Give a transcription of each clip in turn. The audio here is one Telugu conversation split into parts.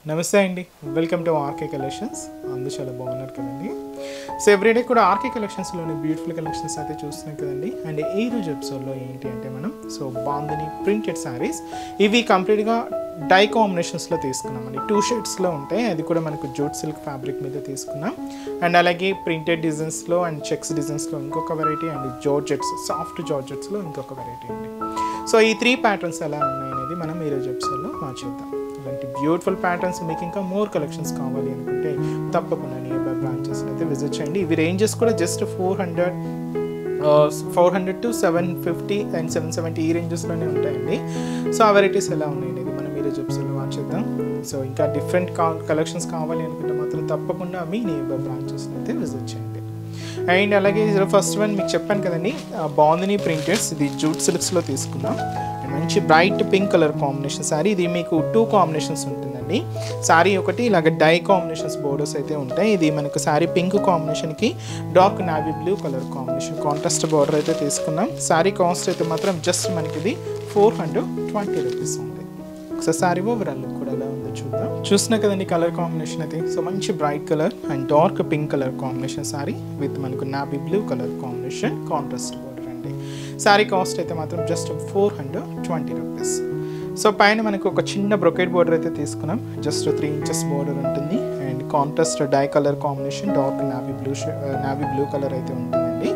నమస్తే అండి, వెల్కమ్ టు ఆర్కే కలెక్షన్స్. అందరూ చాలా బాగున్నారు కదండి. సో ఎవ్రీడే కూడా ఆర్కే కలెక్షన్స్లోని బ్యూటిఫుల్ కలెక్షన్స్ అయితే చూస్తున్నాం కదండి. అండ్ ఈ రోజు ఎపిసోడ్లో ఏంటి అంటే మనం బాందిని ప్రింటెడ్ శారీస్ ఇవి కంప్లీట్గా డై కాంబినేషన్స్లో తీసుకున్నామండి. 2 షేడ్స్లో ఉంటాయి, అది కూడా మనకు జూట్ సిల్క్ ఫ్యాబ్రిక్ మీద తీసుకున్నాం. అండ్ అలాగే ప్రింటెడ్ డిజైన్స్లో అండ్ చెక్స్ డిజైన్స్లో ఇంకొక వెరైటీ, అండ్ జార్జెట్స్ సాఫ్ట్ జార్జెట్స్లో ఇంకొక వెరైటీ అండి. సో ఈ 3 ప్యాటర్న్స్ ఎలా ఉన్నాయి అనేది మనం ఈరోజు ఎపిసోడ్లో మార్చేద్దాం. ఇలాంటి బ్యూటిఫుల్ ప్యాటర్న్స్ మీకు ఇంకా మోర్ కలెక్షన్స్ కావాలి అనుకుంటే తప్పకుండా నియర్ బై బ్రాంచెస్ అయితే విజిట్ చేయండి. ఇవి రేంజెస్ కూడా జస్ట్ 400 to 750 అండ్ 770 ఈ రేంజెస్లోనే ఉంటాయండి. సో ఆ వెరైటీస్ ఎలా ఉన్నాయి అనేది మనం ఈరోజు ఎపిసోడ్లో మార్చేద్దాం. సో ఇంకా డిఫరెంట్ కలెక్షన్స్ కావాలి అనుకుంటే మాత్రం తప్పకుండా మీ నియర్ బై బ్రాంచెస్ని అయితే విజిట్ చేయండి. అండ్ అలాగే ఫస్ట్ వన్ మీకు చెప్పాను కదండి, బాందిని ప్రింటెడ్స్, ఇది జూట్ సిల్క్స్లో తీసుకున్నాం. మంచి bright pink colour combination sari. ఇది మీకు 2 కాంబినేషన్స్ ఉంటుందండి. శారీ ఒకటి ఇలాగ డై కాంబినేషన్స్ బోర్డర్స్ అయితే ఉంటాయి. ఇది మనకు శారీ పింక్ కాంబినేషన్కి dark navy blue colour combination contrast border అయితే తీసుకున్నాం. శారీ కాస్ట్ అయితే మాత్రం జస్ట్ మనకి ఇది 420 రూపీస్ ఉంది. ఒకసారి శారీ ఓవరాల్ లుక్ కూడా ఎలా ఉందో చూద్దాం. చూసినా కదండి కలర్ కాంబినేషన్ అయితే. సో మంచి bright colour and dark pink colour combination sari with మనకు navy blue colour combination contrast border అండి. శారీ కాస్ట్ అయితే మాత్రం జస్ట్ 420 రూపీస్. సో పైన మనకు ఒక చిన్న బ్రొకెట్ బోర్డర్ అయితే తీసుకున్నాం. జస్ట్ 3 ఇంచెస్ బోర్డర్ ఉంటుంది. And contrast die colour combination dark navy blue colour అయితే ఉంటుందండి.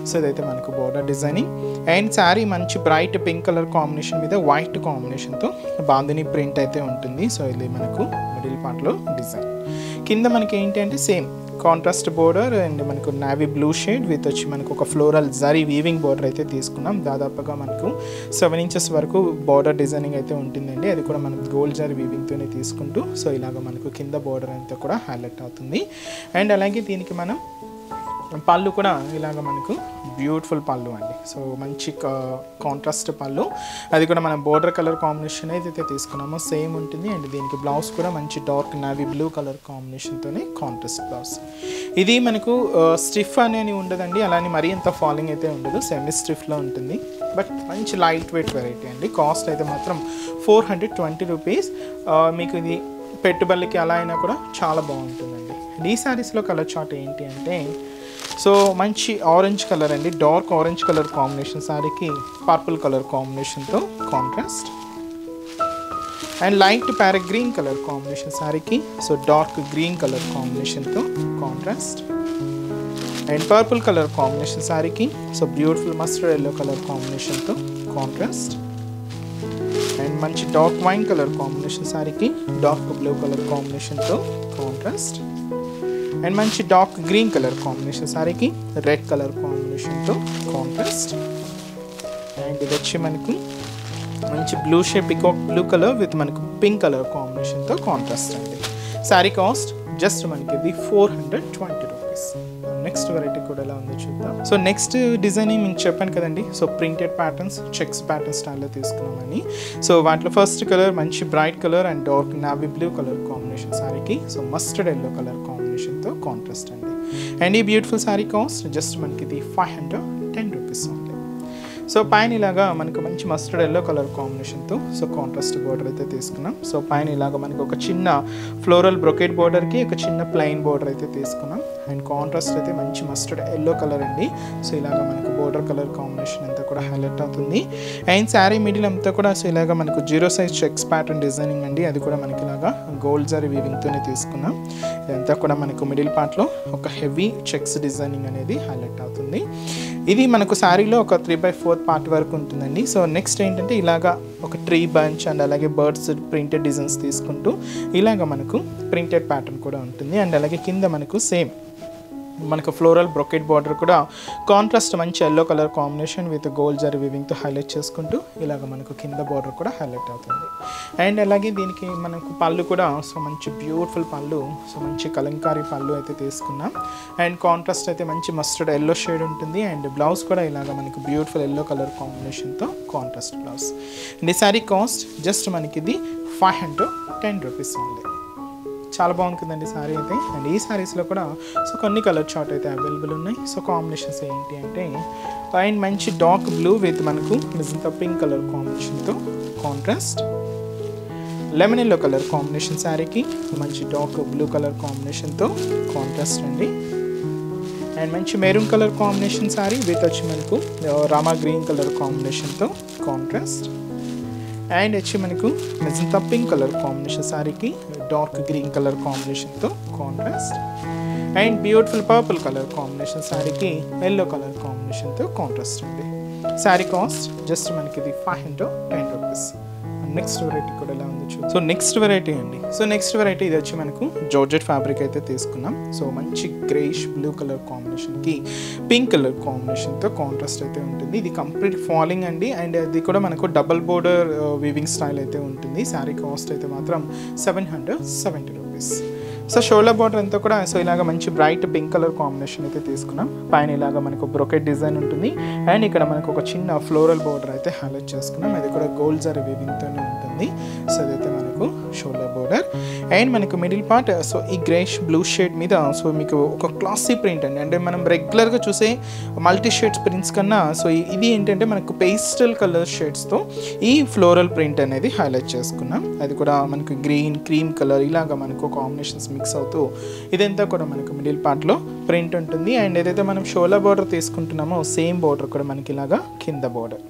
సో ఇదైతే మనకు బోర్డర్ డిజైనింగ్. అండ్ శారీ మంచి బ్రైట్ పింక్ కలర్ కాంబినేషన్ మీద వైట్ కాంబినేషన్తో బాందిని ప్రింట్ అయితే ఉంటుంది. సో ఇది మనకు మిడిల్ పార్ట్లో డిజైన్. కింద మనకి ఏంటి అంటే సేమ్ కాంట్రాస్ట్ బోర్డర్ అండ్ మనకు నావీ బ్లూ షేడ్ విత్ వచ్చి మనకు ఒక ఫ్లోరల్ జరీ వీవింగ్ బోర్డర్ అయితే తీసుకున్నాం. దాదాపుగా మనకు 7 ఇంచెస్ వరకు బోర్డర్ డిజైనింగ్ అయితే ఉంటుందండి. అది కూడా మనం గోల్డ్ జరీ వీవింగ్తోనే తీసుకుంటూ సో ఇలాగ మనకు కింద బోర్డర్ అంతా కూడా హైలైట్ అవుతుంది. అండ్ అలాగే దీనికి మనం పళ్ళు కూడా ఇలాగ మనకు బ్యూటిఫుల్ పళ్ళు అండి. సో మంచి కాంట్రాస్ట్ పళ్ళు, అది కూడా మనం బోర్డర్ కలర్ కాంబినేషన్ ఏదైతే తీసుకున్నామో సేమ్ ఉంటుంది. అండ్ దీనికి బ్లౌజ్ కూడా మంచి డార్క్ నావీ బ్లూ కలర్ కాంబినేషన్తోనే కాంట్రాస్ట్ బ్లౌజ్. ఇది మనకు స్టిఫ్ అనేది ఉండదండి, అలానే మరీ అంత ఫాలింగ్ అయితే ఉండదు, సెమీ స్టిఫ్లో ఉంటుంది. బట్ మంచి లైట్ వెయిట్ వెరైటీ అండి. కాస్ట్ అయితే మాత్రం 420 రూపీస్. మీకు ఇది పెట్టుబడికి అలా అయినా కూడా చాలా బాగుంటుందండి. ఈ శారీస్లో కలర్ చార్ట్ ఏంటి అంటే సో మంచి ఆరెంజ్ కలర్ అండి, డార్క్ ఆరెంజ్ కలర్ కాంబినేషన్ శారీకి పర్పుల్ కలర్ కాంబినేషన్తో contrast. And light parrot green colour combination శారీకి సో డార్క్ గ్రీన్ కలర్ కాంబినేషన్తో contrast. And purple colour combination శారీకి so beautiful mustard yellow colour కాంబినేషన్తో కాంట్రాస్ట్. అండ్ మంచి డార్క్ వైన్ కలర్ కాంబినేషన్ శారీకి డార్క్ బ్లూ కలర్ కాంబినేషన్తో కాంట్రాస్ట్. అండ్ మంచి డార్క్ గ్రీన్ కలర్ కాంబినేషన్ శారీకి రెడ్ కలర్ కాంబినేషన్తో కాంట్రాస్ట్. అండ్ ఇది వచ్చి మనకు మంచి blue shape peacock blue colour with మనకు పింక్ కలర్ కాంబినేషన్తో కాంట్రాస్ట్ అండి. శారీ కాస్ట్ జస్ట్ మనకి ఇది 420 రూపీస్. నెక్స్ట్ వెరైటీ కూడా ఎలా ఉందో చూద్దాం. సో నెక్స్ట్ డిజైనింగ్ మీకు చెప్పాను కదండి, so printed patterns checks pattern స్టైల్లో తీసుకున్నామని. సో వాటిలో ఫస్ట్ కలర్ మంచి bright colour and dark navy blue colour combination శారీకి సో మస్టర్డ్ ఎల్లో కలర్ కాంబినేషన్తో కాంట్రాస్ట్ అండి. అండ్ ఈ బ్యూటిఫుల్ శారీ కాస్ట్ జస్ట్ మనకి ఇది 510 రూపీస్ ఉంది. సో పైన ఇలాగా మనకు మంచి మస్టర్డ్ ఎల్లో కలర్ కాంబినేషన్తో సో కాంట్రాస్ట్ బోర్డర్ అయితే తీసుకున్నాం. సో పైన ఇలాగ మనకు ఒక చిన్న ఫ్లోరల్ బ్రొకెట్ బోర్డర్కి ఒక చిన్న ప్లెయిన్ బోర్డర్ అయితే తీసుకున్నాం. అండ్ కాంట్రాస్ట్ అయితే మంచి మస్టర్డ్ ఎల్లో కలర్ అండి. సో ఇలాగ మనకు బోర్డర్ కలర్ కాంబినేషన్ అంతా కూడా హైలైట్ అవుతుంది. అండ్ శారీ మిడిల్ అంతా కూడా సో ఇలాగ మనకు 0 సైజ్ చెక్స్ ప్యాటర్న్ డిజైనింగ్ అండి. అది కూడా మనకి ఇలాగా గోల్డ్ జరీ వీవింగ్తోనే తీసుకున్నాం. ఇదంతా కూడా మనకు మిడిల్ పార్ట్లో ఒక హెవీ చెక్స్ డిజైనింగ్ అనేది హైలైట్ అవుతుంది. ఇది మనకు శారీలో ఒక 3/4 పార్ట్ వరకు ఉంటుందండి. సో నెక్స్ట్ ఏంటంటే ఇలాగా ఒక ట్రీ బంచ్ అండ్ అలాగే బర్డ్స్ ప్రింటెడ్ డిజైన్స్ తీసుకుంటూ ఇలాగ మనకు ప్రింటెడ్ ప్యాటర్న్ కూడా ఉంటుంది. అండ్ అలాగే కింద మనకు సేమ్ మనకు ఫ్లోరల్ బ్రొకెట్ బార్డర్ కూడా కాంట్రాస్ట్ మంచి yellow colour combination with gold zari వీవింగ్తో హైలైట్ చేసుకుంటూ ఇలాగ మనకు కింద బార్డర్ కూడా హైలైట్ అవుతుంది. అండ్ అలాగే దీనికి మనకు పళ్ళు కూడా సో మంచి బ్యూటిఫుల్ పళ్ళు, సో మంచి కలంకారీ పళ్ళు అయితే తీసుకున్నాం. అండ్ కాంట్రాస్ట్ అయితే మంచి మస్టర్డ్ ఎల్లో షేడ్ ఉంటుంది. అండ్ బ్లౌజ్ కూడా ఇలాగ మనకు బ్యూటిఫుల్ ఎల్లో కలర్ కాంబినేషన్తో కాంట్రాస్ట్ బ్లౌజ్. అండ్ ఈ శారీ కాస్ట్ జస్ట్ మనకి ఇది 510 రూపీస్ ఉంది. చాలా బాగుంటుందండి శారీ అయితే. అండ్ ఈ శారీస్లో కూడా సో కొన్ని కలర్ చార్ట్ అయితే అవైలబుల్ ఉన్నాయి. సో కాంబినేషన్స్ ఏంటి అంటే అండ్ మంచి డార్క్ బ్లూ విత్ మనకు నిజంగా పింక్ కలర్ కాంబినేషన్తో contrast. Lemon yellow colour combination శారీకి మంచి డార్క్ బ్లూ కలర్ కాంబినేషన్తో కాంట్రాస్ట్ అండి. అండ్ మంచి maroon colour combination sari with వచ్చి మనకు రామా గ్రీన్ కలర్ కాంబినేషన్తో కాంట్రాస్ట్. అండ్ వచ్చి మనకు మెజంతా పింక్ కలర్ కాంబినేషన్ శారీకి డార్క్ గ్రీన్ కలర్ కాంబినేషన్తో contrast. And beautiful purple colour combination శారీకి ఎల్లో కలర్ కాంబినేషన్తో కాంట్రాస్ట్ అండి. శారీ కాస్ట్ జస్ట్ మనకి ఇది 510 రూపీస్. నెక్స్ట్ వెరైటీ కూడా ఎలా ఉంది సో నెక్స్ట్ వెరైటీ అండి. సో నెక్స్ట్ వెరైటీ ఇది వచ్చి మనకు జార్జెట్ ఫ్యాబ్రిక్ అయితే తీసుకున్నాం. సో మంచి గ్రేష్ బ్లూ కలర్ కాంబినేషన్కి పింక్ కలర్ కాంబినేషన్తో కాంట్రాస్ట్ అయితే ఉంటుంది. ఇది కంప్లీట్ ఫాలింగ్ అండి. అండ్ అది కూడా మనకు డబల్ బోర్డర్ వీవింగ్ స్టైల్ అయితే ఉంటుంది. శారీ కాస్ట్ అయితే మాత్రం 770 రూపీస్. సో షోల్డర్ బార్డర్ అంతా కూడా సో ఇలాగ మంచి బ్రైట్ పింక్ కలర్ కాంబినేషన్ అయితే తీసుకున్నాం. పైన ఇలాగ మనకు బ్రొకెట్ డిజైన్ ఉంటుంది. అండ్ ఇక్కడ మనకు ఒక చిన్న ఫ్లోరల్ బార్డర్ అయితే హైలైట్ చేసుకున్నాం. అది కూడా గోల్డ్ జరీ వీవింగ్తోనే ఉంటుంది. సో అదైతే మనకు షోల్డర్ బార్డర్. అండ్ మనకు మిడిల్ పార్ట్ సో ఈ గ్రేష్ బ్లూ షేడ్ మీద సో మీకు ఒక క్లాసీ ప్రింట్ అండి. అంటే మనం రెగ్యులర్గా చూసే మల్టీ షేడ్స్ ప్రింట్స్ కన్నా సో ఇది ఏంటంటే మనకు పేస్టల్ కలర్ షేడ్స్తో ఈ ఫ్లోరల్ ప్రింట్ అనేది హైలైట్ చేసుకున్నాం. అది కూడా మనకు గ్రీన్ క్రీమ్ కలర్ ఇలాగ మనకు కాంబినేషన్స్ మిక్స్ అవుతూ ఇదంతా కూడా మనకు మిడిల్ పార్ట్లో ప్రింట్ ఉంటుంది. అండ్ ఏదైతే మనం షోల్డర్ బార్డర్ తీసుకుంటున్నామో సేమ్ బార్డర్ కూడా మనకి ఇలాగా కింద బార్డర్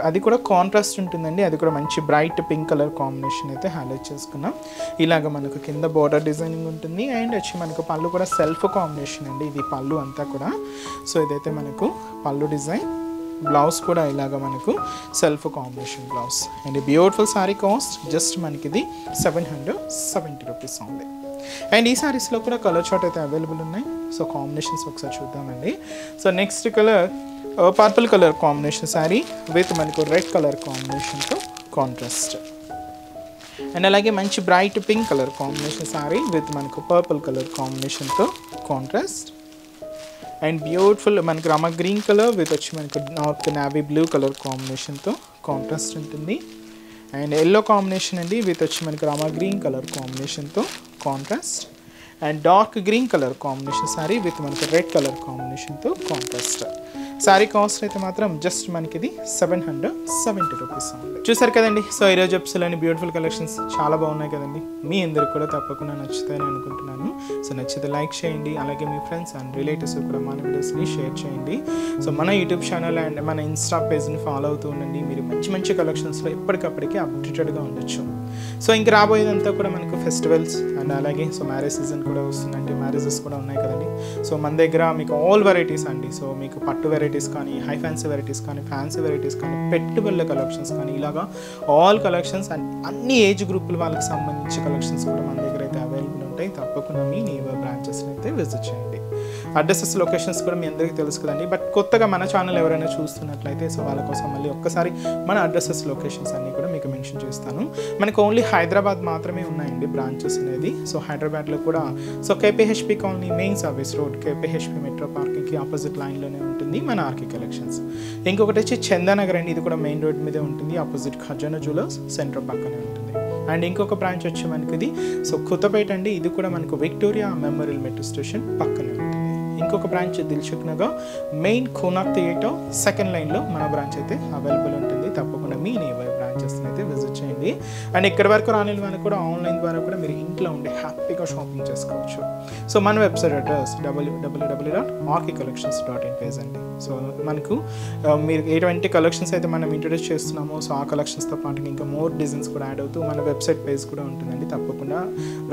అది కూడా కాంట్రాస్ట్ ఉంటుందండి. అది కూడా మంచి బ్రైట్ పింక్ కలర్ కాంబినేషన్ అయితే హైలైట్ చేసుకున్నాం. ఇలాగ మనకు కింద బార్డర్ డిజైనింగ్ ఉంటుంది. అండ్ వచ్చి మనకు పళ్ళు కూడా సెల్ఫ్ కాంబినేషన్ అండి. ఇది పళ్ళు అంతా కూడా సో ఇదైతే మనకు పళ్ళు డిజైన్. బ్లౌజ్ కూడా ఇలాగ మనకు self combination blouse. And beautiful sari cost just మనకి ఇది 770 రూపీస్ ఉంది. అండ్ ఈ శారీస్లో కూడా కలర్ చార్ట్ అయితే అవైలబుల్ ఉన్నాయి. సో కాంబినేషన్స్ ఒకసారి చూద్దామండి. So next colour purple colour combination sari with మనకు రెడ్ కలర్ కాంబినేషన్తో కాంట్రాస్ట్. అండ్ అలాగే మంచి bright pink colour combination sari with మనకు పర్పుల్ కలర్ కాంబినేషన్తో కాంట్రాస్ట్. అండ్ బ్యూటిఫుల్ మనకు రామా గ్రీన్ కలర్ విత్ వచ్చి మనకు నార్త్ నావీ బ్లూ కలర్ కాంబినేషన్తో కాంట్రాస్ట్ ఉంటుంది. అండ్ ఎల్లో కాంబినేషన్ అండి విత్ వచ్చి మనకు రామా గ్రీన్ కలర్ కాంబినేషన్తో contrast. And dark green colour combination sari with మనకు రెడ్ కలర్ కాంబినేషన్తో కాంట్రాస్ట్. శారీ కాస్ట్ అయితే మాత్రం జస్ట్ మనకి ఇది 770 రూపీస్ ఉంది. చూసారు కదండి. సో ఈరోజు ఎపిసోడ్లోని బ్యూటిఫుల్ కలెక్షన్స్ చాలా బాగున్నాయి కదండి. మీ అందరికి కూడా తప్పకుండా నచ్చుతాయని అనుకుంటున్నాను. సో నచ్చితే లైక్ చేయండి. అలాగే మీ ఫ్రెండ్స్ అండ్ రిలేటివ్స్ కూడా మన వీడియోస్ని షేర్ చేయండి. సో మన యూట్యూబ్ ఛానల్ అండ్ మన ఇన్స్టా పేజ్ని ఫాలో అవుతూ ఉండండి. మీరు మంచి మంచి కలెక్షన్స్లో ఎప్పటికప్పటికీ అప్డేటెడ్గా ఉండొచ్చు. సో ఇంక రాబోయేదంతా కూడా మనకు ఫెస్టివల్స్ అండ్ అలాగే సో మ్యారేజ్ సీజన్ కూడా వస్తుందంటే మ్యారేజెస్ కూడా ఉన్నాయి కదండి. సో మన దగ్గర మీకు ఆల్ వెరైటీస్ అండి. సో మీకు పట్టు వెరైటీస్ కానీ హై ఫ్యాన్సీ వెరైటీస్ కానీ ఫ్యాన్సీ వెరైటీస్ కానీ పెట్టుబడుల కలెక్షన్స్ కానీ ఇలాగా ఆల్ కలెక్షన్స్ అండ్ అన్ని ఏజ్ గ్రూపుల వాళ్ళకి సంబంధించి కలెక్షన్స్ కూడా మన దగ్గర అయితే అవైలబుల్ ఉంటాయి. తప్పకుండా మీ నేబర్ బ్రాంచెస్ని అయితే విజిట్ చేయండి. అడ్రసెస్ లొకేషన్స్ కూడా మీ అందరికీ తెలుసు కదండి. బట్ కొత్తగా మన ఛానల్ ఎవరైనా చూస్తున్నట్లయితే సో వాళ్ళ కోసం మళ్ళీ ఒక్కసారి మన అడ్రసెస్ లొకేషన్స్ అన్నీ కూడా మీకు మెన్షన్ చేస్తాను. మనకు ఓన్లీ హైదరాబాద్ మాత్రమే ఉన్నాయండి బ్రాంచెస్ అనేది. సో హైదరాబాద్లో కూడా so KPHB colony main service road KPHB metro పార్కింగ్కి ఆపోజిట్ లైన్లోనే ఉంటుంది మన ఆర్కే కలెక్షన్స్. ఇంకొకటి వచ్చి చందానగర్ అండి. ఇది కూడా మెయిన్ రోడ్ మీదే ఉంటుంది. ఆపోజిట్ ఖజానా జ్యువెలర్స్ సెంటర్ పక్కనే ఉంటుంది. అండ్ ఇంకొక బ్రాంచ్ వచ్చి మనకి ఇది సో కొత్తపేట అండి. ఇది కూడా మనకు విక్టోరియా మెమోరియల్ మెట్రో స్టేషన్ పక్కనే ఉంటుంది. ఇంకొక branch Dilsukh Nagar main Konark theatre second లైన్లో మన బ్రాంచ్ అయితే అవైలబుల్ ఉంటుంది. తప్పకుండా మీ నేబర్ బ్రాంచెస్ని అయితే విజిట్ చేయండి. అండ్ ఇక్కడి వరకు రాని వాళ్ళు కూడా ఆన్లైన్ ద్వారా కూడా మీరు ఇంట్లో ఉండి హ్యాపీగా షాపింగ్ చేసుకోవచ్చు. సో మన వెబ్సైట్ అడ్రస్ www.rkcollections.in పేజ్ అండి. సో మనకు మీరు ఎటువంటి కలెక్షన్స్ అయితే మనం ఇంట్రొడ్యూస్ చేస్తున్నామో సో ఆ కలెక్షన్స్తో పాటు ఇంకా మోర్ డిజైన్స్ కూడా యాడ్ అవుతూ మన వెబ్సైట్ పేజ్ కూడా ఉంటుందండి. తప్పకుండా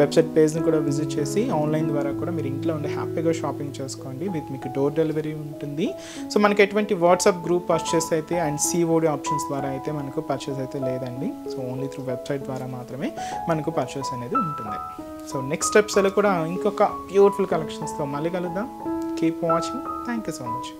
వెబ్సైట్ పేజ్ని కూడా విజిట్ చేసి ఆన్లైన్ ద్వారా కూడా మీరు ఇంట్లో ఉండి హ్యాపీగా షాపింగ్ చేసుకోండి. విత్ మీకు డోర్ డెలివరీ ఉంటుంది. సో మనకి ఎటువంటి వాట్సాప్ గ్రూప్ పర్చేస్ అయితే అండ్ సిఓడి ఆప్షన్స్ ద్వారా అయితే మనకు పర్చేస్ అయితే లేదండి. సో ఓన్లీ త్రూ వెబ్సైట్ ద్వారా మాత్రమే మనకు పర్చేస్ అనేది ఉంటుంది. సో నెక్స్ట్ ఎపిసోడ్లో కూడా ఇంకొక బ్యూటిఫుల్ కలెక్షన్స్తో మళ్ళీ కలుద్దాం. Keep watching. Thank you so much.